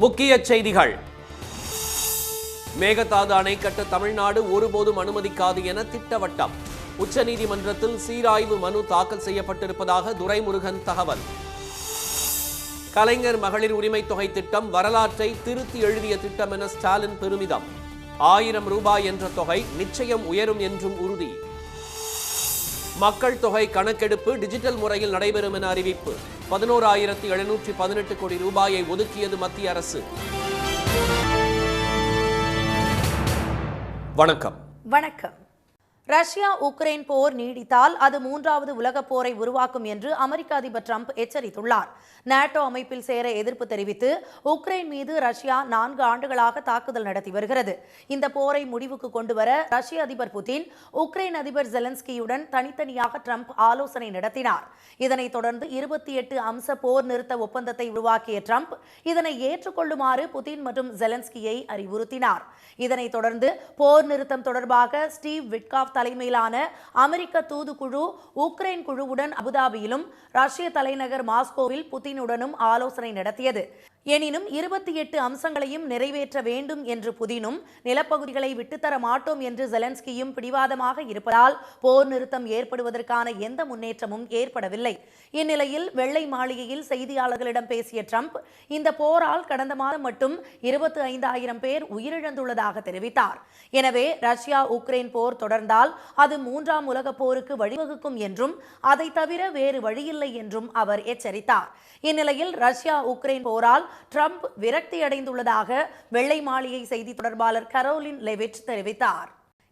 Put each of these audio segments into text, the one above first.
முக்கிய செய்திகள். மேகதாது அணை கட்ட தமிழ்நாடு ஒருபோதும் அனுமதிக்காது என திட்டவட்டம். உச்சநீதிமன்றத்தில் சீராய்வு மனு தாக்கல் செய்யப்பட்டிருப்பதாக துரைமுருகன் தகவல். கலைஞர் மகளிர் உரிமை தொகை திட்டம் வரலாற்றை திருத்தி எழுதிய திட்டம் என ஸ்டாலின் பெருமிதம். 1000 ரூபாய் என்ற தொகை நிச்சயம் உயரும் என்றும் உறுதி. மக்கள் தொகை கணக்கெடுப்பு டிஜிட்டல் முறையில் நடைபெறும் என அறிவிப்பு. 11,718 கோடி ரூபாயை ஒதுக்கியது மத்திய அரசு. வணக்கம். ரஷ்யா உக்ரைன் போர் நீடித்தால் அது 3வது உலகப் போரை உருவாக்கும் என்று அமெரிக்க அதிபர் டிரம்ப் எச்சரித்துள்ளார். நாட்டோ அமைப்பில் சேர எதிர்ப்பு தெரிவித்து உக்ரைன் மீது ரஷ்யா 4 ஆண்டுகளாக தாக்குதல் நடத்தி வருகிறது. இந்த போரை முடிவுக்கு கொண்டுவர ரஷ்ய அதிபர் புதின் உக்ரைன் அதிபர் ஜெலன்ஸ்கியுடன் தனித்தனியாக டிரம்ப் ஆலோசனை நடத்தினார். இதனைத் தொடர்ந்து 28 அம்ச போர் நிறுத்த ஒப்பந்தத்தை உருவாக்கிய டிரம்ப் இதனை ஏற்றுக்கொள்ளுமாறு புதின் மற்றும் ஜெலன்ஸ்கியை அறிவுறுத்தினார். இதனைத் தொடர்ந்து போர் நிறுத்தம் தொடர்பாக ஸ்டீவ் விட்காஃப் தலைமையிலான அமெரிக்க தூதுக்குழு உக்ரைன் குழுவுடன் அபுதாபியிலும் ரஷ்ய தலைநகர் மாஸ்கோவில் புதினுடனும் ஆலோசனை நடத்தியது. எனினும் 28 அம்சங்களையும் நிறைவேற்ற வேண்டும் என்று புதினும் நிலப்பகுதிகளை விட்டுத்தர மாட்டோம் என்று ஜெலன்ஸ்கியும் பிடிவாதமாக இருப்பதால் போர் நிறுத்தம் ஏற்படுவதற்கான எந்த முன்னேற்றமும் ஏற்படவில்லை. இந்நிலையில் வெள்ளை மாளிகையில் செய்தியாளர்களிடம் பேசிய டிரம்ப் இந்த போரால் கடந்த மாதம் மட்டும் 25,000 பேர் உயிரிழந்துள்ளதாக தெரிவித்தார். எனவே ரஷ்யா உக்ரைன் போர் தொடர்ந்தால் அது 3ஆம் உலகப் போருக்கு வழிவகுக்கும் என்றும் அதை தவிர வேறு வழியில்லை என்றும் அவர் எச்சரித்தார். இந்நிலையில் ரஷ்யா உக்ரைன் போரால் டிரம்ப் விரக்தி அடைந்துள்ளதாக வெள்ளை மாளிகை செய்தி தொடர்பாளர் கரோலின் லெவிட் தெரிவித்தார்.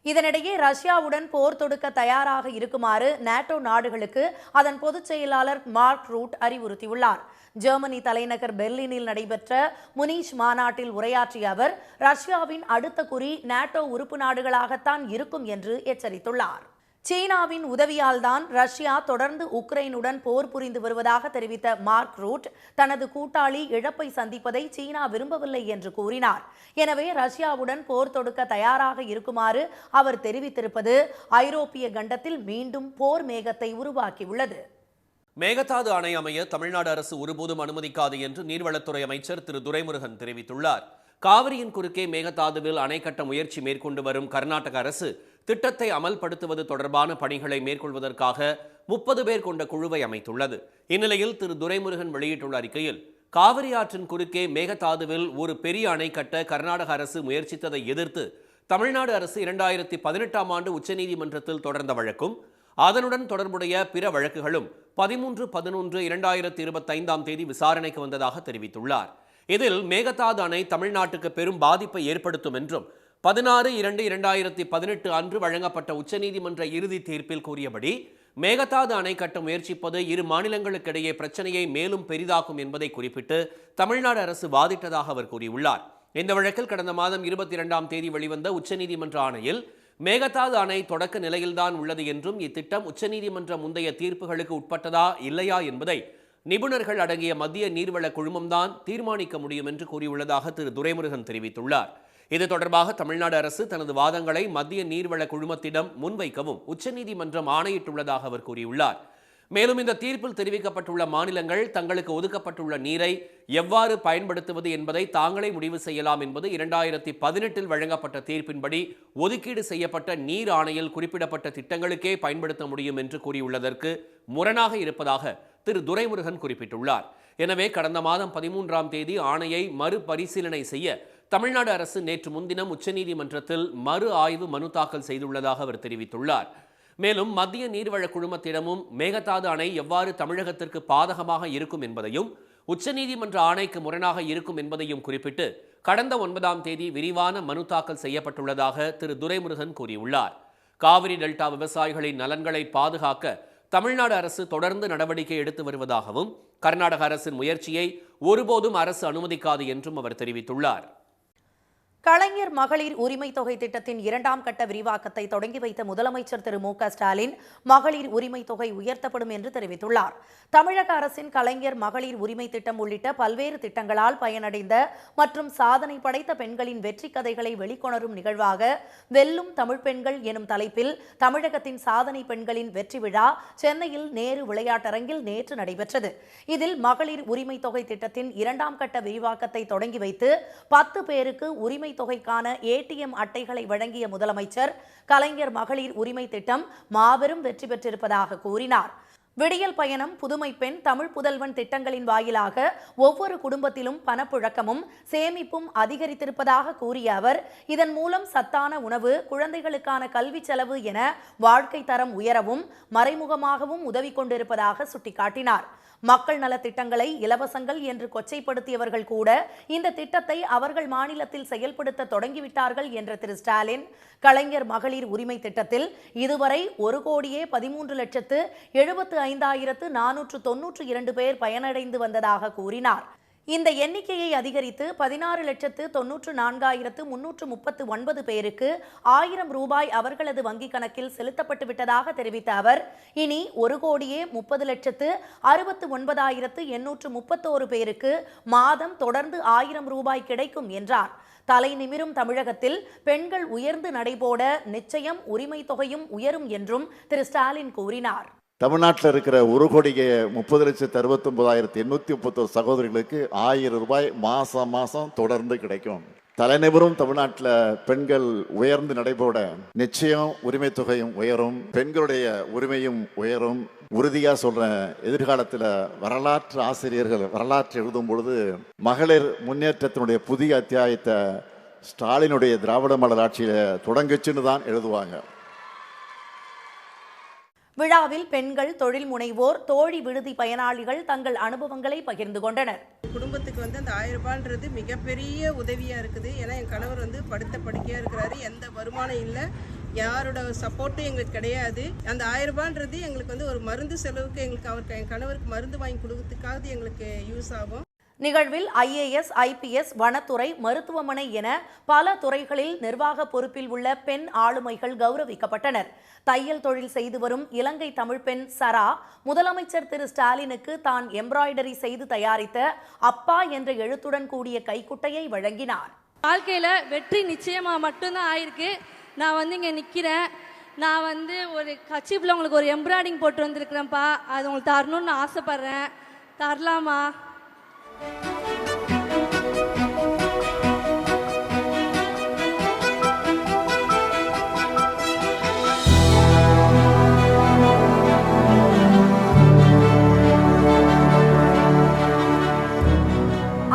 இதனிடையே ரஷ்யாவுடன் போர் தொடுக்க தயாராக இருக்குமாறு நாட்டோ நாடுகளுக்கு அதன் பொதுச் செயலாளர் மார்க் ரூட் அறிவுறுத்தியுள்ளார். ஜெர்மனி தலைநகர் பெர்லினில் நடைபெற்ற முனிச் மாநாட்டில் உரையாற்றிய அவர் ரஷ்யாவின் அடுத்த குறி நாட்டோ உறுப்பு நாடுகளாகத்தான் இருக்கும் என்று எச்சரித்துள்ளார். சீனாவின் உதவியால் தான் ரஷ்யா தொடர்ந்து உக்ரைனுடன் போர் புரிந்து வருவதாக தெரிவித்த மார்க் ரூட் தனது கூட்டாளி இழப்பை சந்திப்பதை சீனா விரும்பவில்லை என்று கூறினார். எனவே ரஷ்யாவுடன் போர் தொடுக்க தயாராக இருக்குமாறு அவர் தெரிவித்திருப்பது ஐரோப்பிய கண்டத்தில் மீண்டும் போர் மேகத்தை உருவாக்கியுள்ளது. மேகதாது அணை அமைய தமிழ்நாடு அரசு ஒருபோதும் அனுமதிக்காது என்று நீர்வளத்துறை அமைச்சர் திரு துரைமுருகன் தெரிவித்துள்ளார். காவிரியின் குறுக்கே மேகதாதுவில் அணை கட்ட முயற்சி மேற்கொண்டு வரும் கர்நாடக அரசு திட்டத்தை அமல்படுத்துவது தொடர்பான பணிகளை மேற்கொள்வதற்காக 30 பேர் கொண்ட குழுவை அமைத்துள்ளது. இந்நிலையில் திரு துரைமுருகன் வெளியிட்டுள்ள அறிக்கையில் காவிரி ஆற்றின் குறுக்கே மேகதாதுவில் ஒரு பெரிய அணை கட்ட கர்நாடக அரசு முயற்சித்ததை எதிர்த்து தமிழ்நாடு அரசு 2018ஆம் ஆண்டு உச்சநீதிமன்றத்தில் தொடர்ந்த வழக்கும் அதனுடன் தொடர்புடைய பிற வழக்குகளும் 13/11/2025ஆம் தேதி விசாரணைக்கு வந்ததாக தெரிவித்துள்ளார். இதில் மேகதாது அணை தமிழ்நாட்டுக்கு பெரும் பாதிப்பை ஏற்படுத்தும் என்றும் 16/2/2018 அன்று வழங்கப்பட்ட உச்சநீதிமன்ற இறுதி தீர்ப்பில் கூறியபடி மேகதாது அணை கட்ட முயற்சிப்பது இரு மாநிலங்களுக்கிடையே பிரச்சனையை மேலும் பெரிதாக்கும் என்பதை குறிப்பிட்டு தமிழ்நாடு அரசு வாதிட்டதாக அவர் கூறியுள்ளார். இந்த வழக்கில் கடந்த மாதம் 22ஆம் தேதி வெளிவந்த உச்சநீதிமன்ற ஆணையில் மேகதாது அணை தொடக்க நிலையில்தான் உள்ளது என்றும் இத்திட்டம் உச்சநீதிமன்ற முந்தைய தீர்ப்புகளுக்கு உட்பட்டதா இல்லையா என்பதை நிபுணர்கள் அடங்கிய மத்திய நீர்வள குழுமம்தான் தீர்மானிக்க முடியும் என்று கூறியுள்ளதாக திரு துரைமுருகன் தெரிவித்துள்ளார். இது தொடர்பாக தமிழ்நாடு அரசு தனது வாதங்களை மத்திய நீர்வள குழுமத்திடம் முன்வைக்கவும் உச்சநீதிமன்றம் ஆணையிட்டுள்ளதாக அவர் கூறியுள்ளார். மேலும் இந்த தீர்ப்பில் தெரிவிக்கப்பட்டுள்ள மாநிலங்கள் தங்களுக்கு ஒதுக்கப்பட்டுள்ள நீரை எவ்வாறு பயன்படுத்துவது என்பதை தாங்களே முடிவு செய்யலாம் என்பது 2018இல் வழங்கப்பட்ட தீர்ப்பின்படி ஒதுக்கீடு செய்யப்பட்ட நீர் ஆணையில் குறிப்பிடப்பட்ட திட்டங்களுக்கே பயன்படுத்த முடியும் என்று கூறியுள்ளதற்கு முரணாக இருப்பதாக திரு துரைமுருகன் குறிப்பிட்டுள்ளார். எனவே கடந்த மாதம் 13ஆம் தேதி ஆணையை மறுபரிசீலனை செய்ய தமிழ்நாடு அரசு நேற்று முன்தினம் உச்சநீதிமன்றத்தில் மறு ஆய்வு மனு தாக்கல் செய்துள்ளதாக அவர் தெரிவித்துள்ளார். மேலும் மத்திய நீர்வள குழுமத்திடமும் மேகதாது அணை எவ்வாறு தமிழகத்திற்கு பாதகமாக இருக்கும் என்பதையும் உச்சநீதிமன்ற ஆணைக்கு முரணாக இருக்கும் என்பதையும் குறிப்பிட்டு கடந்த 9ஆம் தேதி விரிவான மனு தாக்கல் செய்யப்பட்டுள்ளதாக திரு துரைமுருகன் கூறியுள்ளார். காவிரி டெல்டா விவசாயிகளின் நலன்களை பாதுகாக்க தமிழ்நாடு அரசு தொடர்ந்து நடவடிக்கை எடுத்து வருவதாகவும் கர்நாடக அரசின் முயற்சியை ஒருபோதும் அரசு அனுமதிக்காது என்றும் அவர் தெரிவித்துள்ளார். கலைஞர் மகளிர் உரிமை தொகை திட்டத்தின் 2ஆம் கட்ட விரிவாக்கத்தை தொடங்கி வைத்த முதலமைச்சர் திரு மு.க. ஸ்டாலின் மகளிர் உரிமை தொகை உயர்த்தப்படும் என்று தெரிவித்துள்ளார். தமிழக அரசின் கலைஞர் மகளிர் உரிமை திட்டம் உள்ளிட்ட பல்வேறு திட்டங்களால் பயனடைந்த மற்றும் சாதனை படைத்த பெண்களின் வெற்றி கதைகளை வெளிக்கொணரும் நிகழ்வாக வெல்லும் தமிழ் பெண்கள் எனும் தலைப்பில் தமிழகத்தின் சாதனை பெண்களின் வெற்றி விழா சென்னையில் நேரு விளையாட்டரங்கில் நேற்று நடைபெற்றது. இதில் மகளிர் உரிமை தொகை திட்டத்தின் 2ஆம் கட்ட விரிவாக்கத்தை தொடங்கி வைத்து 10 பேருக்கு உரிமை தொகைக்கான ஏடிஎம் அட்டைகளை வழங்கிய முதலமைச்சர் கலைஞர் மகளிர் உரிமை திட்டம் மாபெரும் வெற்றி பெற்றிருப்பதாக கூறினார். விடியல் பயணம், புதுமை பெண், தமிழ் புதல்வன் திட்டங்களின் வாயிலாக ஒவ்வொரு குடும்பத்திலும் பணப்புழக்கமும் சேமிப்பும் அதிகரித்திருப்பதாக கூறிய அவர், இதன் மூலம் சத்தான உணவு, குழந்தைகளுக்கான கல்வி செலவு என வாழ்க்கை தரம் உயரவும் மறைமுகமாகவும் உதவி கொண்டிருப்பதாக சுட்டிக்காட்டினார். மக்கள் நல திட்டங்களை இலவசங்கள் என்று கொச்சைப்படுத்தியவர்கள் கூட இந்த திட்டத்தை அவர்கள் மாநிலத்தில் செயல்படுத்த தொடங்கிவிட்டார்கள் என்ற திரு ஸ்டாலின், கலைஞர் மகளிர் உரிமை திட்டத்தில் இதுவரை 1,13,75,492 பேர் பயனடைந்து வந்ததாக கூறினார். இந்த எண்ணிக்கையை அதிகரித்து 16,94,339 பேருக்கு 1000 ரூபாய் அவர்களது வங்கிக் கணக்கில் செலுத்தப்பட்டு விட்டதாக தெரிவித்த அவர், இனி 1,60,69,831 பேருக்கு மாதம் தொடர்ந்து 1000 ரூபாய் கிடைக்கும் என்றார். தலை நிமிரும் தமிழகத்தில் பெண்கள் உயர்ந்து நடைபோட நிச்சயம் உரிமை தொகையும் உயரும் என்றும் திரு ஸ்டாலின் கூறினார். தமிழ்நாட்டில் இருக்கிற 1,60,69,831 சகோதரிகளுக்கு 1000 ரூபாய் மாசம் தொடர்ந்து கிடைக்கும். தலைநிமிரும் தமிழ்நாட்டில் பெண்கள் உயர்ந்து நடைபோட நிச்சயம் உரிமை தொகையும் உயரும், பெண்களுடைய உரிமையும் உயரும். உறுதியாக சொல்றேன், எதிர்காலத்தில் வரலாற்று ஆசிரியர்கள் வரலாற்று எழுதும் பொழுது மகளிர் முன்னேற்றத்தினுடைய புதிய அத்தியாயத்தை ஸ்டாலினுடைய திராவிட மாடல் ஆட்சியில தொடங்குச்சுன்னு தான் எழுதுவாங்க. விழாவில் பெண்கள், தொழில் முனைவோர், தோழி விடுதி பயனாளிகள் தங்கள் அனுபவங்களை பகிர்ந்து கொண்டனர். குடும்பத்துக்கு அந்த 1000 ரூபான்றது மிகப்பெரிய உதவியாக இருக்குது. ஏன்னா என் கணவர் படுத்த படுக்கையாக இருக்கிறாரு, எந்த வருமானம் இல்லை, யாரோட சப்போர்ட்டும் எங்களுக்கு கிடையாது. அந்த 1000 ரூபான்றது எங்களுக்கு ஒரு மருந்து செலவுக்கு எங்களுக்கு என் கணவருக்கு மருந்து வாங்கி கொடுக்கறதுக்காக எங்களுக்கு யூஸ் ஆகும். நிகழ்வில் IAS, IPS, வனத்துறை, மருத்துவமனை என பல துறைகளில் நிர்வாக பொறுப்பில் உள்ள பெண் ஆளுமைகள் கௌரவிக்கப்பட்டனர். தையல் தொழில் செய்து வரும் இலங்கை தமிழ் பெண் சரா முதலமைச்சர் திரு ஸ்டாலினுக்கு தான் எம்ப்ராய்டரி செய்து தயாரித்த அப்பா என்ற எழுத்துடன் கூடிய கைக்குட்டையை வழங்கினார். வாழ்க்கையில வெற்றி நிச்சயமா மட்டும்தான் ஆயிருக்கு. நான் இங்க நிக்கிறேன். நான் ஒரு கச்சிப்பில் உங்களுக்கு ஒரு எம்ப்ராய்டிங் போட்டு வந்திருக்கிறேன்ப்பா, அது உங்களுக்கு தரணும்னு ஆசைப்படுறேன். தரலாமா?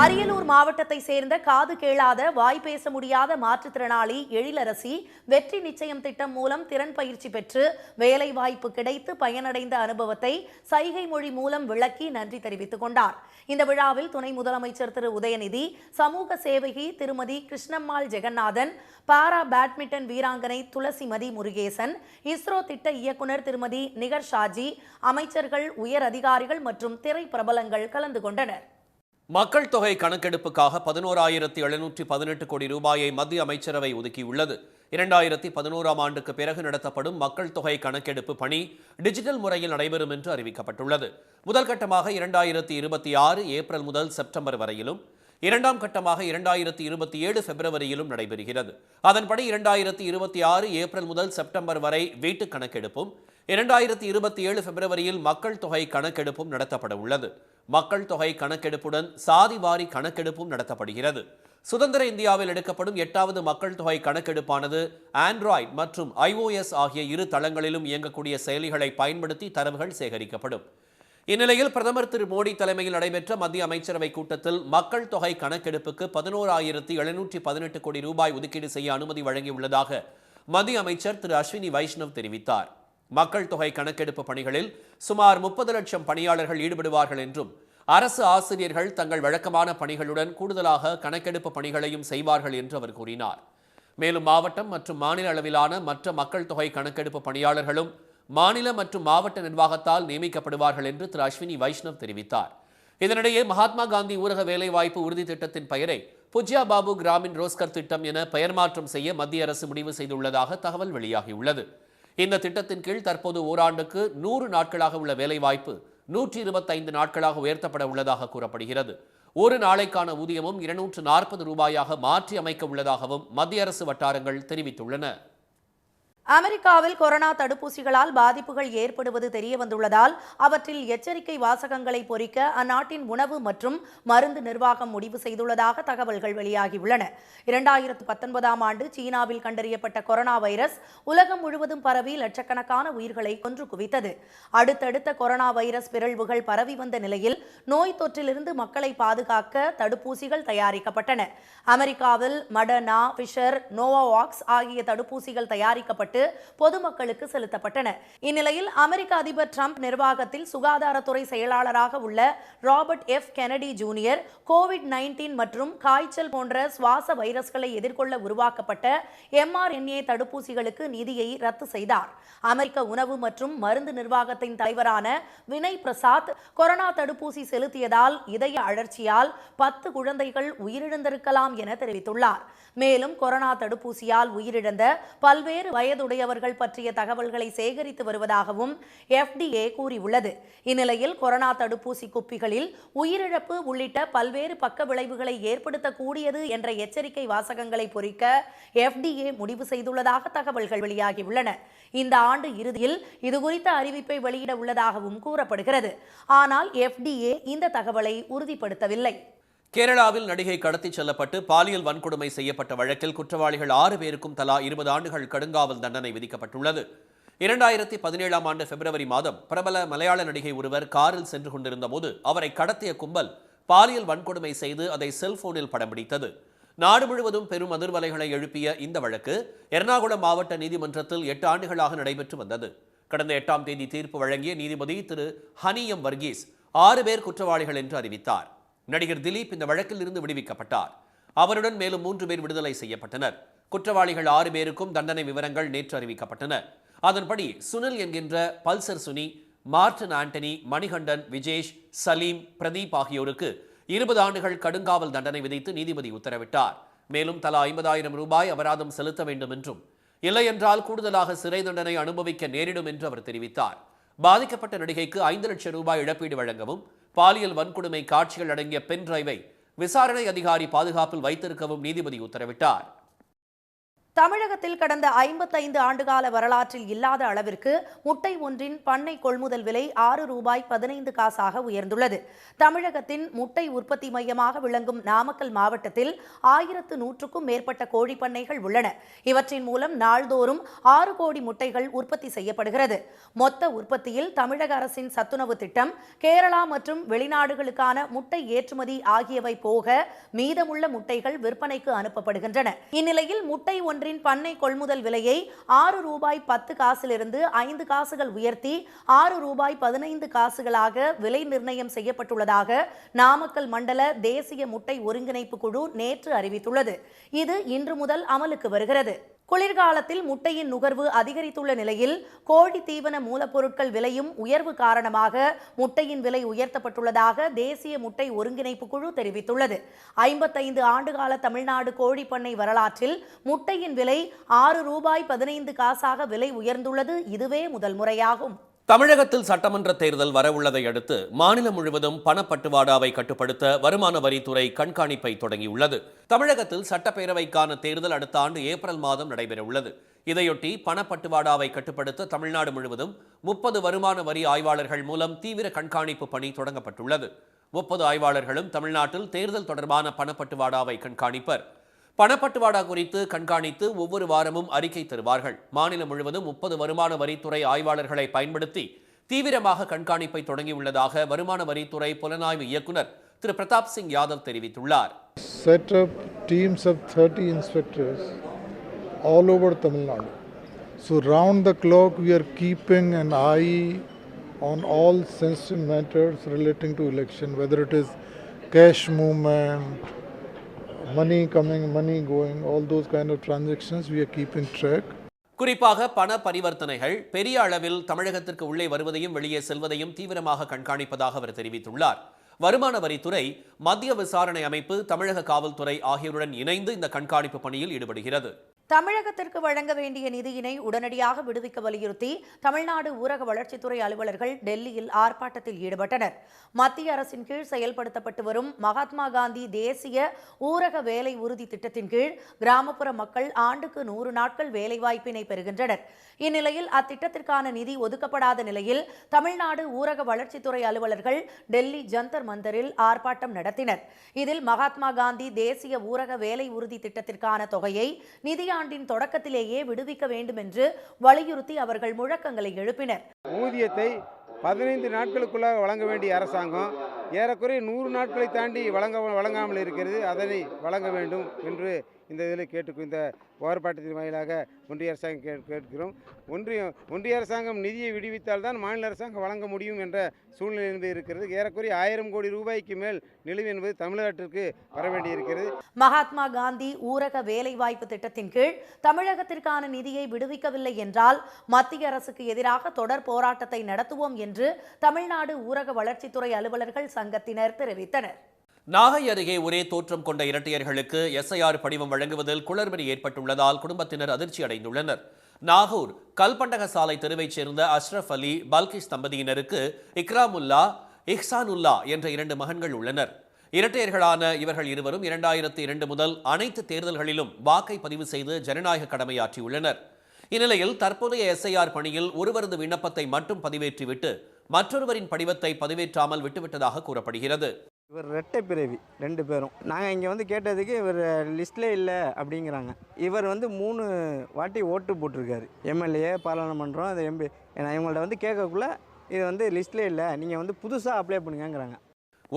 அரியலூர் மாவட்டத்தை சேர்ந்த காது கேளாத, வாய் பேச முடியாத மாற்றுத்திறனாளி எழிலரசி வெற்றி நிச்சயம் திட்டம் மூலம் திறன் பயிற்சி பெற்று வேலை வாய்ப்பு கிடைத்து பயனடைந்த அனுபவத்தை சைகை மொழி மூலம் விளக்கி நன்றி தெரிவித்துக் கொண்டார். இந்த விழாவில் துணை முதலமைச்சர் திரு உதயநிதி, சமூக சேவகி திருமதி கிருஷ்ணம்மாள் ஜெகநாதன், பாரா பேட்மிண்டன் வீராங்கனை துளசிமதி முருகேசன், இஸ்ரோ திட்ட இயக்குனர் திருமதி நிகர் ஷாஜி, அமைச்சர்கள், உயர் அதிகாரிகள் மற்றும் திரை பிரபலங்கள் கலந்து கொண்டனர். மக்கள் தொகை கணக்கெடுப்புக்காக 11,718 கோடி ரூபாயை மத்திய அமைச்சரவை ஒதுக்கியுள்ளது. 2011ஆம் ஆண்டுக்கு பிறகு நடத்தப்படும் மக்கள் தொகை கணக்கெடுப்பு பணி டிஜிட்டல் முறையில் நடைபெறும் என்று அறிவிக்கப்பட்டுள்ளது. முதல் கட்டமாக 2026 ஏப்ரல் முதல் செப்டம்பர் வரையிலும், 2ஆம் கட்டமாக 2027 பிப்ரவரியிலும் நடைபெறுகிறது. அதன்படி 2026 ஏப்ரல் முதல் செப்டம்பர் வரை வீட்டு கணக்கெடுப்பும், 2027 பிப்ரவரியில் மக்கள் தொகை கணக்கெடுப்பும் நடத்தப்பட உள்ளது. மக்கள் தொகை கணக்கெடுப்புடன் சாதிவாரி கணக்கெடுப்பும் நடத்தப்படுகிறது. சுதந்திர இந்தியாவில் எடுக்கப்படும் 8வது மக்கள் தொகை கணக்கெடுப்பானது ஆண்ட்ராய்டு மற்றும் iOS ஆகிய இரு தளங்களிலும் இயங்கக்கூடிய செயலிகளை பயன்படுத்தி தரவுகள் சேகரிக்கப்படும். இந்நிலையில் பிரதமர் திரு மோடி தலைமையில் நடைபெற்ற மத்திய அமைச்சரவை கூட்டத்தில் மக்கள் தொகை கணக்கெடுப்புக்கு 11,718 கோடி ரூபாய் ஒதுக்கீடு செய்ய அனுமதி வழங்கியுள்ளதாக மத்திய அமைச்சர் திரு அஸ்வினி வைஷ்ணவ் தெரிவித்தார். மக்கள் தொகை கணக்கெடுப்பு பணிகளில் சுமார் 30 லட்சம் பணியாளர்கள் ஈடுபடுவார்கள் என்றும், அரசு ஆசிரியர்கள் தங்கள் வழக்கமான பணிகளுடன் கூடுதலாக கணக்கெடுப்பு பணிகளையும் செய்வார்கள் என்று அவர் கூறினார். மேலும் மாவட்டம் மற்றும் மாநில அளவிலான மற்ற மக்கள் தொகை கணக்கெடுப்பு பணியாளர்களும் மாநில மற்றும் மாவட்ட நிர்வாகத்தால் நியமிக்கப்படுவார்கள் என்று திரு அஸ்வினி வைஷ்ணவ் தெரிவித்தார். இதனிடையே மகாத்மா காந்தி ஊரக வேலைவாய்ப்பு உறுதி திட்டத்தின் பெயரை புஜ்யா பாபு கிராமின் ரோஸ்கர் திட்டம் என பெயர் மாற்றம் செய்ய மத்திய அரசு முடிவு செய்துள்ளதாக தகவல் வெளியாகியுள்ளது. இந்த திட்டத்தின் கீழ் தற்போது ஓராண்டுக்கு 100 நாட்களாக உள்ள வேலைவாய்ப்பு 125 நாட்களாக உயர்த்தப்பட உள்ளதாக கூறப்படுகிறது. ஒரு நாளைக்கான ஊதியமும் 240 ரூபாயாக மாற்றி அமைக்க உள்ளதாகவும் மத்திய அரசு வட்டாரங்கள் தெரிவித்துள்ளன. அமெரிக்காவில் கொரோனா தடுப்பூசிகளால் பாதிப்புகள் ஏற்படுவது தெரியவந்துள்ளதால் அவற்றில் எச்சரிக்கை வாசகங்களை பொறிக்க அந்நாட்டின் உணவு மற்றும் மருந்து நிர்வாகம் முடிவு செய்துள்ளதாக தகவல்கள் வெளியாகியுள்ளன. 2019ஆம் ஆண்டு சீனாவில் கண்டறியப்பட்ட கொரோனா வைரஸ் உலகம் முழுவதும் பரவி லட்சக்கணக்கான உயிர்களை கொன்று குவித்தது. அடுத்தடுத்த கொரோனா வைரஸ் பிறழ்வுகள் பரவி வந்த நிலையில் நோய் தொற்றிலிருந்து மக்களை பாதுகாக்க தடுப்பூசிகள் தயாரிக்கப்பட்டன. அமெரிக்காவில் மடர்னா, ஃபிஷர், நோவாவாக்ஸ் ஆகிய தடுப்பூசிகள் தயாரிக்கப்பட்டு பொதுமக்களுக்கு செலுத்தப்பட்டன. இந்நிலையில் அமெரிக்க அதிபர் டிரம்ப் நிர்வாகத்தில் சுகாதாரத்துறை செயலாளராக உள்ள Robert F Kennedy junior COVID-19 மற்றும் காய்ச்சல் போன்ற சுவாச வைரஸ்களை எதிர்கொள்ள உருவாக்கப்பட்ட mRNA தடுப்பூசிகளுக்கு நிதியை ரத்து செய்தார். அமெரிக்க உணவு மற்றும் மருந்து நிர்வாகத்தின் தலைவரான வினய் பிரசாத் கொரோனா தடுப்பூசி செலுத்தியதால் இதய அழற்சியால் 10 குழந்தைகள் உயிரிழந்திருக்கலாம் என தெரிவித்துள்ளார். மேலும் கொரோனா தடுப்பூசியால் உயிரிழந்த பல்வேறு வயதுடையவர்கள் பற்றிய தகவல்களை சேகரித்து வருவதாகவும் FDA கூறியுள்ளது. இந்நிலையில் கொரோனா தடுப்பூசி குப்பிகளில் உயிரிழப்பு உள்ளிட்ட பல்வேறு பக்க விளைவுகளை ஏற்படுத்தக்கூடியது என்ற எச்சரிக்கை வாசகங்களை பொறிக்க FDA முடிவு செய்துள்ளதாக தகவல்கள் வெளியாகியுள்ளன. இந்த ஆண்டு இறுதியில் இதுகுறித்த அறிவிப்பை வெளியிட உள்ளதாகவும் கூறப்படுகிறது. ஆனால் FDA இந்த தகவலை உறுதிப்படுத்தவில்லை. கேரளாவில் நடிகை கடத்திச் செல்லப்பட்டு பாலியல் வன்கொடுமை செய்யப்பட்ட வழக்கில் குற்றவாளிகள் 6 பேருக்கும் தலா 20 ஆண்டுகள் கடுங்காவல் தண்டனை விதிக்கப்பட்டுள்ளது. 2017ஆம் ஆண்டு பிப்ரவரி மாதம் பிரபல மலையாள நடிகை ஒருவர் காரில் சென்று கொண்டிருந்த போது அவரை கடத்திய கும்பல் பாலியல் வன்கொடுமை செய்து அதை செல்போனில் படம் பிடித்தது. நாடு முழுவதும் பெரும் அதிர்வலைகளை எழுப்பிய இந்த வழக்கு எர்ணாகுளம் மாவட்ட நீதிமன்றத்தில் 8 ஆண்டுகளாக நடைபெற்று வந்தது. கடந்த 8ஆம் தேதி தீர்ப்பு வழங்கிய நீதிபதி திரு ஹனியம் வர்கீஸ் 6 பேர் குற்றவாளிகள் என்று அறிவித்தார். நடிகர் திலீப் இந்த வழக்கில் இருந்து விடுவிக்கப்பட்டார். அவருடன் மேலும் 3 பேர் விடுதலை செய்யப்பட்டனர். குற்றவாளிகள் 6 பேருக்கும் தண்டனை விவரங்கள் நேற்று அறிவிக்கப்பட்டன. அதன்படி சுனில் என்கின்ற பல்சர் சுனி, மார்டன் ஆண்டனி, மணிகண்டன், விஜேஷ், சலீம், பிரதீப் ஆகியோருக்கு 20 ஆண்டுகள் கடுங்காவல் தண்டனை விதித்து நீதிபதி உத்தரவிட்டார். மேலும் தலா 50,000 ரூபாய் அபராதம் செலுத்த வேண்டும் என்றும் இல்லையென்றால் கூடுதலாக சிறை தண்டனை அனுபவிக்க நேரிடும் என்று அவர் தெரிவித்தார். பாதிக்கப்பட்ட நடிகைக்கு 5 லட்சம் ரூபாய் இழப்பீடு வழங்கவும் பாலியல் வன்கொடுமை காட்சிகள் அடங்கிய பென் டிரைவை விசாரணை அதிகாரி பாதுகாப்பில் வைத்திருக்கவும் நீதிபதி உத்தரவிட்டார். தமிழகத்தில் கடந்த 55 ஆண்டுகால வரலாற்றில் இல்லாத அளவிற்கு முட்டை ஒன்றின் பண்ணை கொள்முதல் விலை 6 ரூபாய் 15 காசாக உயர்ந்துள்ளது. தமிழகத்தின் முட்டை உற்பத்தி மையமாக விளங்கும் நாமக்கல் மாவட்டத்தில் 1100க்கும் மேற்பட்ட கோழி பண்ணைகள் உள்ளன. இவற்றின் மூலம் நாள்தோறும் 6 கோடி முட்டைகள் உற்பத்தி செய்யப்படுகிறது. மொத்த உற்பத்தியில் தமிழக அரசின் சத்துணவு திட்டம், கேரளா மற்றும் வெளிநாடுகளுக்கான முட்டை ஏற்றுமதி ஆகியவை போக மீதமுள்ள முட்டைகள் விற்பனைக்கு அனுப்பப்படுகின்றன. இந்நிலையில் முட்டை ஒன்றின் பண்ணை கொள்முதல் விலையை 6 ரூபாய் 10 காசிலிருந்து 5 காசுகள் உயர்த்தி 6 ரூபாய் 15 காசுகளாக விலை நிர்ணயம் செய்யப்பட்டுள்ளதாக நாமக்கல் மண்டல தேசிய முட்டை ஒருங்கிணைப்பு குழு நேற்று அறிவித்துள்ளது. இது இன்று முதல் அமலுக்கு வருகிறது. குளிர்காலத்தில் முட்டையின் நுகர்வு அதிகரித்துள்ள நிலையில் கோழி தீவன மூலப்பொருட்கள் விலையும் உயர்வு காரணமாக முட்டையின் விலை உயர்த்தப்பட்டுள்ளதாக தேசிய முட்டை ஒருங்கிணைப்பு குழு தெரிவித்துள்ளது. 55 ஆண்டுகால தமிழ்நாடு கோழி பண்ணை வரலாற்றில் முட்டையின் விலை 6 ரூபாய் 15 காசாக விலை உயர்ந்துள்ளது இதுவே முதல் முறையாகும். தமிழகத்தில் சட்டமன்ற தேர்தல் வரவுள்ளதை அடுத்து மாநிலம் முழுவதும் பணப்பட்டுவாடாவை கட்டுப்படுத்த வருமான வரித்துறை கண்காணிப்பை தொடங்கியுள்ளது. தமிழகத்தில் சட்டப்பேரவைக்கான தேர்தல் அடுத்த ஆண்டு ஏப்ரல் மாதம் நடைபெறவுள்ளது. இதையொட்டி பணப்பட்டுவாடாவை கட்டுப்படுத்த தமிழ்நாடு முழுவதும் 30 வருமான வரி ஆய்வாளர்கள் மூலம் தீவிர கண்காணிப்பு பணி தொடங்கப்பட்டுள்ளது. 30 ஆய்வாளர்களும் தமிழ்நாட்டில் தேர்தல் தொடர்பான பணப்பட்டுவாடாவை கண்காணிப்பர். பணப்பட்டுவாடா குறித்து கண்காணித்து ஒவ்வொரு வாரமும் அறிக்கை தருவார்கள். மாநிலம் முழுவதும் 30 வருமான வரித்துறை ஆய்வாளர்களை பயன்படுத்தி தீவிரமாக கண்காணிப்பை தொடங்கியுள்ளதாக வருமான வரித்துறை புலனாய்வு இயக்குனர் திரு பிரதாப் சிங் யாதவ் தெரிவித்துள்ளார். Set up teams of 30 inspectors all over Tamil Nadu. So round the clock we are keeping an eye on all sensitive matters relating to election, whether it is cash movement, money coming, money going, all those kind of transactions we are keeping track. குறிப்பாக பண பரிவர்த்தனைகள் பெரிய அளவில் தமிழகத்திற்கு உள்ளே வருவதையும் வெளியே செல்வதையும் தீவிரமாக கண்காணிப்பதாக அவர் தெரிவித்துள்ளார். வருமான வரித்துறை, மத்திய விசாரணை அமைப்பு, தமிழக காவல்துறை ஆகியோருடன் இணைந்து இந்த கண்காணிப்பு பணியில் ஈடுபடுகிறது. தமிழகத்திற்கு வழங்க வேண்டிய நிதியினை உடனடியாக விடுவிக்க வலியுறுத்தி தமிழ்நாடு ஊரக வளர்ச்சித்துறை அலுவலர்கள் டெல்லியில் ஆர்ப்பாட்டத்தில் ஈடுபட்டனர். மத்திய அரசின் கீழ் செயல்படுத்தப்பட்டு வரும் மகாத்மா காந்தி தேசிய ஊரக வேலை உறுதி திட்டத்தின் கீழ் கிராமப்புற மக்கள் ஆண்டுக்கு 100 நாட்கள் வேலைவாய்ப்பினை பெறுகின்றனர். இந்நிலையில் அத்திட்டத்திற்கான நிதி ஒதுக்கப்படாத நிலையில் தமிழ்நாடு ஊரக வளர்ச்சித்துறை அலுவலர்கள் டெல்லி ஜந்தர் மந்தரில் ஆர்ப்பாட்டம் நடத்தினர். இதில் மகாத்மா காந்தி தேசிய ஊரக வேலை உறுதி திட்டத்திற்கான தொகையை நிதியாண்டின் தொடக்கத்திலேயே விடுவிக்க வேண்டும் என்று வலியுறுத்தி அவர்கள் முழக்கங்களை எழுப்பினர். ஊதியத்தை 15 நாட்களுக்குள்ளாக வழங்க வேண்டிய அரசாங்கம் ஏறக்குறைய 100 நாட்களை தாண்டி வழங்காமல் இருக்கிறது. அதனை வழங்க வேண்டும் என்று இந்த இதில் இந்த போராட்டத்தின் வாயிலாக ஒன்றிய அரசாங்கம் கேட்கிறோம். ஒன்றிய அரசாங்கம் நிதியை விடுவித்தால் தான் மாநில அரசாங்கம் வழங்க முடியும் என்ற சூழ்நிலை என்பது இருக்கிறது. ஏறக்குறைய 1000 கோடி ரூபாய்க்கு மேல் நிலுவை என்பது தமிழ்நாட்டிற்கு வர வேண்டியிருக்கிறது. மகாத்மா காந்தி ஊரக வேலைவாய்ப்பு திட்டத்தின் கீழ் தமிழகத்திற்கான நிதியை விடுவிக்கவில்லை என்றால் மத்திய அரசுக்கு எதிராக தொடர் போராட்டத்தை நடத்துவோம் என்று தமிழ்நாடு ஊரக வளர்ச்சித்துறை அலுவலர்கள் சங்கத்தினர் தெரிவித்தனர். நாகை அருகே ஒரே தோற்றம் கொண்ட இரட்டையர்களுக்கு SIR படிவம் வழங்குவதில் குளறுபடி ஏற்பட்டுள்ளதால் குடும்பத்தினர் அதிர்ச்சி அடைந்துள்ளனர். நாகூர் கல்பண்டக சாலை தெருவைச் சேர்ந்த அஷ்ரப் அலி, பல்கிஷ் தம்பதியினருக்கு இக்ராமுல்லா, இஹ்சானுல்லா என்ற 2 மகன்கள் உள்ளனர். இரட்டையர்களான இவர்கள் இருவரும் 2002 முதல் அனைத்து தேர்தல்களிலும் வாக்கை பதிவு செய்து ஜனநாயக கடமையாற்றியுள்ளனர். இந்நிலையில் தற்போதைய SIR பணியில் ஒருவரது விண்ணப்பத்தை மட்டும் பதிவேற்றிவிட்டு மற்றொருவரின் படிவத்தை பதிவேற்றாமல் விட்டுவிட்டதாக கூறப்படுகிறது. இவர் ரெட்டை பிறவி 2 பேரும். நாங்கள் இங்கே வந்து கேட்டதுக்கு இவர் லிஸ்ட்லே இல்லை அப்படிங்கிறாங்க. இவர் வந்து 3 வாட்டி ஓட்டு போட்டிருக்காரு. MLA, பாராளுமன்றம், அது MP. ஏன்னா இவங்கள்ட்ட வந்து கேட்கக்குள்ள இது வந்து லிஸ்ட்லே இல்லை, நீங்கள் வந்து புதுசாக அப்ளை பண்ணுங்கிறாங்க.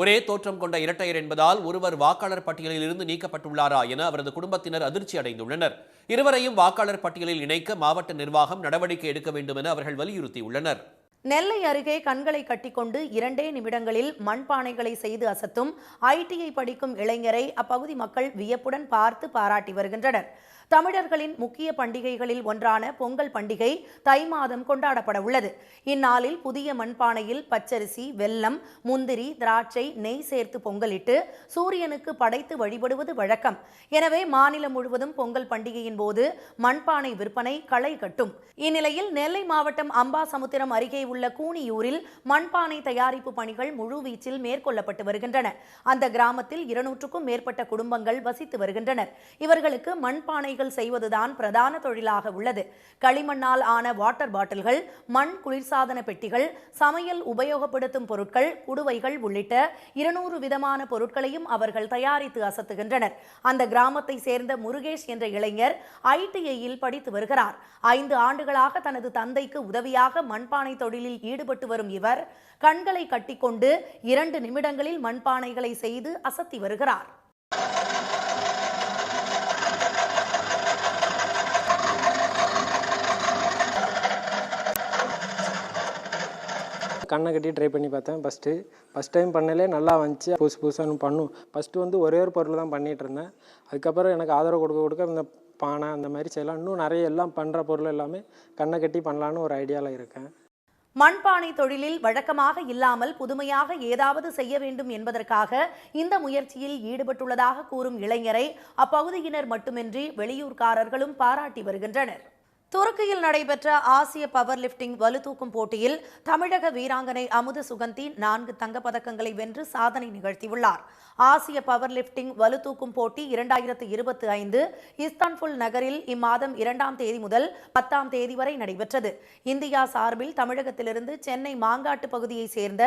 ஒரே தோற்றம் கொண்ட இரட்டையர் என்பதால் ஒருவர் வாக்காளர் பட்டியலில் இருந்து நீக்கப்பட்டுள்ளாரா என அவரது குடும்பத்தினர் அதிர்ச்சி அடைந்துள்ளனர். இருவரையும் வாக்காளர் பட்டியலில் இணைக்க மாவட்ட நிர்வாகம் நடவடிக்கை எடுக்க வேண்டும் என அவர்கள் வலியுறுத்தியுள்ளனர். நெல்லை அருகே கண்களை கட்டிக்கொண்டு 2 நிமிடங்களில் மண்பானைகளை செய்து அசத்தும் ITI படிக்கும் இளைஞரை அப்பகுதி மக்கள் வியப்புடன் பார்த்து பாராட்டி வருகின்றனர். தமிழர்களின் முக்கிய பண்டிகைகளில் ஒன்றான பொங்கல் பண்டிகை தை மாதம் கொண்டாடப்பட உள்ளது. இந்நாளில் புதிய மண்பானையில் பச்சரிசி, வெல்லம், முந்திரி, திராட்சை, நெய் சேர்த்து பொங்கலிட்டு சூரியனுக்கு படைத்து வழிபடுவது வழக்கம். எனவே மாநிலம் முழுவதும் பொங்கல் பண்டிகையின் போது மண்பானை விற்பனை களை கட்டும். இந்நிலையில் நெல்லை மாவட்டம் அம்பாசமுத்திரம் அருகே உள்ள கூனியூரில் மண்பானை தயாரிப்பு பணிகள் முழுவீச்சில் மேற்கொள்ளப்பட்டு வருகின்றன. அந்த கிராமத்தில் 200க்கும் மேற்பட்ட குடும்பங்கள் வசித்து வருகின்றனர். இவர்களுக்கு மண்பானைகள் செய்வதுதான் பிரதான தொழிலாக உள்ளது. களிமண்ணால் ஆன வாட்டர் பாட்டில்கள், மண் குளிர்சாதன பெட்டிகள், சமையல் உபயோகப்படுத்தும் பொருட்கள், குடுவைகள் உள்ளிட்ட 200 விதமான பொருட்களையும் அவர்கள் தயாரித்து அசத்துகின்றனர். அந்த கிராமத்தை சேர்ந்த முருகேஷ் என்ற இளைஞர் ITIயில் படித்து வருகிறார். 5 ஆண்டுகளாக தனது தந்தைக்கு உதவியாக மண்பானை தொழிலில் ஈடுபட்டு வரும் இவர் கண்களை கட்டிக்கொண்டு 2 நிமிடங்களில் மண்பானைகளை செய்து அசத்தி வருகிறார். கண்ணை கட்டி ட்ரை பண்ணி பார்த்தேன். ஃபஸ்ட் டைம் பண்ணலே நல்லா வந்துச்சு. புதுசாக ஃபஸ்ட்டு வந்து ஒரே ஒரு பொருள் தான் பண்ணிகிட்டு இருந்தேன். அதுக்கப்புறம் எனக்கு ஆதரவு கொடுக்க இந்த பானை அந்த மாதிரி செய்யலாம், இன்னும் நிறைய எல்லாம் பண்ணுற பொருள் எல்லாமே கண்ணை கட்டி பண்ணலான்னு ஒரு ஐடியாவில் இருக்கேன். மண்பானை தொழிலில் வழக்கமாக இல்லாமல் புதுமையாக ஏதாவது செய்ய வேண்டும் என்பதற்காக இந்த முயற்சியில் ஈடுபட்டுள்ளதாக கூறும் இளைஞரை அப்பகுதியினர் மட்டுமின்றி வெளியூர்காரர்களும் பாராட்டி வருகின்றனர். துருக்கியில் நடைபெற்ற ஆசிய பவர் லிப்டிங் வலுதூக்கும் போட்டியில் தமிழக வீராங்கனை அமுத சுகந்தி 4 தங்கப்பதக்கங்களை வென்று சாதனை நிகழ்த்தியுள்ளார். ஆசிய பவர் லிப்டிங் வலுதூக்கும் போட்டி 2025 இஸ்தான்புல் நகரில் இம்மாதம் 2ஆம் தேதி முதல் 10ஆம் தேதி வரை நடைபெற்றது. இந்தியா சார்பில் தமிழகத்திலிருந்து சென்னை மாங்காட்டு பகுதியை சேர்ந்த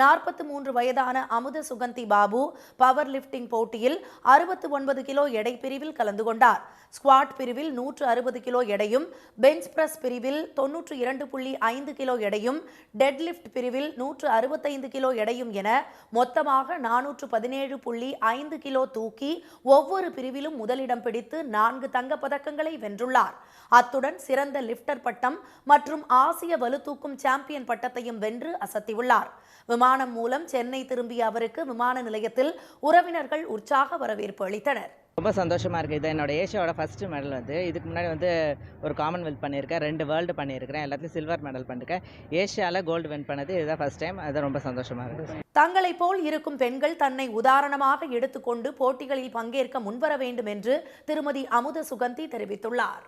43 வயதான அமுத சுகந்தி பாபு பவர் லிப்டிங் போட்டியில் 69 கிலோ எடை பிரிவில் கலந்து கொண்டார். ஸ்குவாட் பிரிவில் 160 கிலோ எடையும், பெஞ்ச் பிரஸ் பிரிவில் 92.5 கிலோ எடையும், டெட்லிஃப்ட் பிரிவில் 165 கிலோ எடையும் என மொத்தமாக 417.5 கிலோ தூக்கி ஒவ்வொரு பிரிவிலும் முதலிடம் பிடித்து 4 தங்கப்பதக்கங்களை வென்றுள்ளார். அத்துடன் சிறந்த லிப்டர் பட்டம் மற்றும் ஆசிய வலுதூக்கும் சாம்பியன் பட்டத்தையும் வென்று அசத்தியுள்ளார். விமானம் மூலம் சென்னை திரும்பிய அவருக்கு விமான நிலையத்தில் உறவினர்கள் உற்சாக வரவேற்பு அளித்தனர். ரொம்ப சந்தோஷமாக இருக்குது. இது என்னோட ஏஷியாவோட ஃபஸ்ட்டு மெடல் வந்து. இதுக்கு முன்னாடி வந்து ஒரு காமன்வெல்த் பண்ணியிருக்கேன், 2 வேர்ல்டு பண்ணியிருக்கிறேன், எல்லாத்தையும் சில்வர் மெடல் பண்ணியிருக்கேன். ஏஷியாவில் கோல்டு வின் பண்ணது இதுதான் ஃபஸ்ட் டைம். அது ரொம்ப சந்தோஷமாக இருக்குது. தங்களைப் போல் இருக்கும் பெண்கள் தன்னை உதாரணமாக எடுத்துக்கொண்டு போட்டிகளில் பங்கேற்க முன்வர வேண்டும் என்று திருமதி அமுத சுகந்தி தெரிவித்துள்ளார்.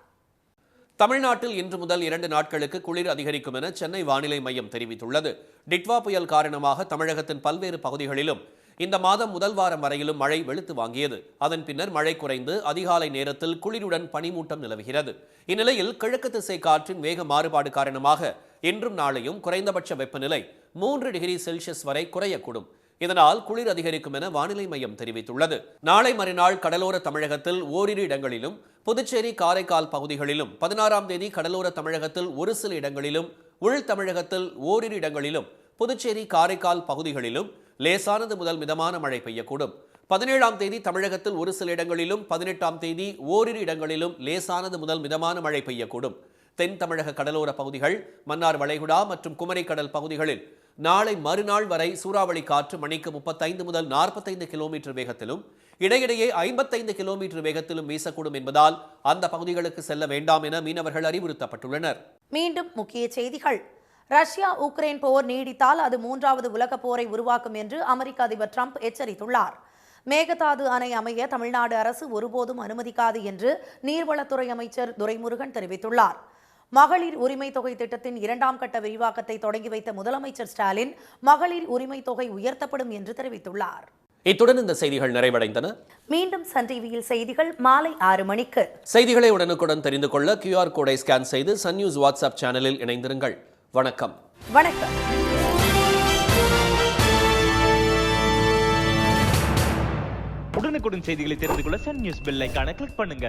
தமிழ்நாட்டில் இன்று முதல் 2 நாட்களுக்கு குளிர் அதிகரிக்கும் என சென்னை வானிலை மையம் தெரிவித்துள்ளது. டிட்வா புயல் காரணமாக தமிழகத்தின் பல்வேறு பகுதிகளிலும் இந்த மாதம் முதல் வாரம் வரையிலும் மழை வெளுத்து வாங்கியது. அதன் பின்னர் மழை குறைந்து அதிகாலை நேரத்தில் குளிருடன் பனிமூட்டம் நிலவுகிறது. இந்நிலையில் கிழக்கு திசை காற்றின் வேக மாறுபாடு காரணமாக இன்றும் நாளையும் குறைந்தபட்ச வெப்பநிலை 3 டிகிரி செல்சியஸ் வரை குறையக்கூடும். இதனால் குளிர் அதிகரிக்கும் என வானிலை மையம் தெரிவித்துள்ளது. நாளை மறுநாள் கடலோர தமிழகத்தில் ஓரிரு இடங்களிலும், புதுச்சேரி காரைக்கால் பகுதிகளிலும், 16ஆம் தேதி கடலோர தமிழகத்தில் ஒரு சில இடங்களிலும், உள் தமிழகத்தில் ஓரிரு இடங்களிலும், புதுச்சேரி காரைக்கால் பகுதிகளிலும் லேசானது முதல் மிதமான மழை பெய்யக்கூடும். 17ஆம் தேதி தமிழகத்தில் ஒரு சில இடங்களிலும், 18ஆம் தேதி ஓரிரு இடங்களிலும் லேசானது முதல் மிதமான மழை பெய்யக்கூடும். தென் தமிழக கடலோர பகுதிகள், மன்னார் வளைகுடா மற்றும் குமரிக்கடல் பகுதிகளில் நாளை மறுநாள் வரை சூறாவளி காற்று மணிக்கு 35 முதல் 45 கிலோமீட்டர் வேகத்திலும், இடையிடையே 55 கிலோமீட்டர் வேகத்திலும் வீசக்கூடும் என்பதால் அந்த பகுதிகளுக்கு செல்ல வேண்டாம் என மீனவர்கள் அறிவுறுத்தப்பட்டுள்ளனர். மீண்டும் முக்கிய செய்திகள். ரஷ்யா உக்ரைன் போர் நீடித்தால் அது 3வது உலகப் போரை உருவாக்கும் என்று அமெரிக்க அதிபர் ட்ரம்ப் எச்சரித்துள்ளார். மேகதாது அணை அமைய தமிழ்நாடு அரசு ஒருபோதும் அனுமதிக்காது என்று நீர்வளத்துறை அமைச்சர் துரைமுருகன் தெரிவித்துள்ளார். மகளிர் உரிமை தொகை திட்டத்தின் 2ஆம் கட்ட விரிவாக்கத்தை தொடங்கி வைத்த முதலமைச்சர் ஸ்டாலின் மகளிர் உரிமை தொகை உயர்த்தப்படும் என்று தெரிவித்துள்ளார். இத்துடன் இந்த செய்திகள் நிறைவடைந்தன. மீண்டும் சன் டிவியில் செய்திகள் மாலை 6 மணிக்கு. செய்திகளை உடனுக்குடன் தெரிந்து கொள்ள QR கோடை ஸ்கேன் செய்து சன் நியூஸ் வாட்ஸ்அப் சேனலில் இணைந்திருங்கள். வணக்கம். வணக்கம். உடனுக்குடன் செய்திகளை தெரிந்து கொள்ள சன் நியூஸ் பெல் ஐகானை கிளிக் பண்ணுங்க.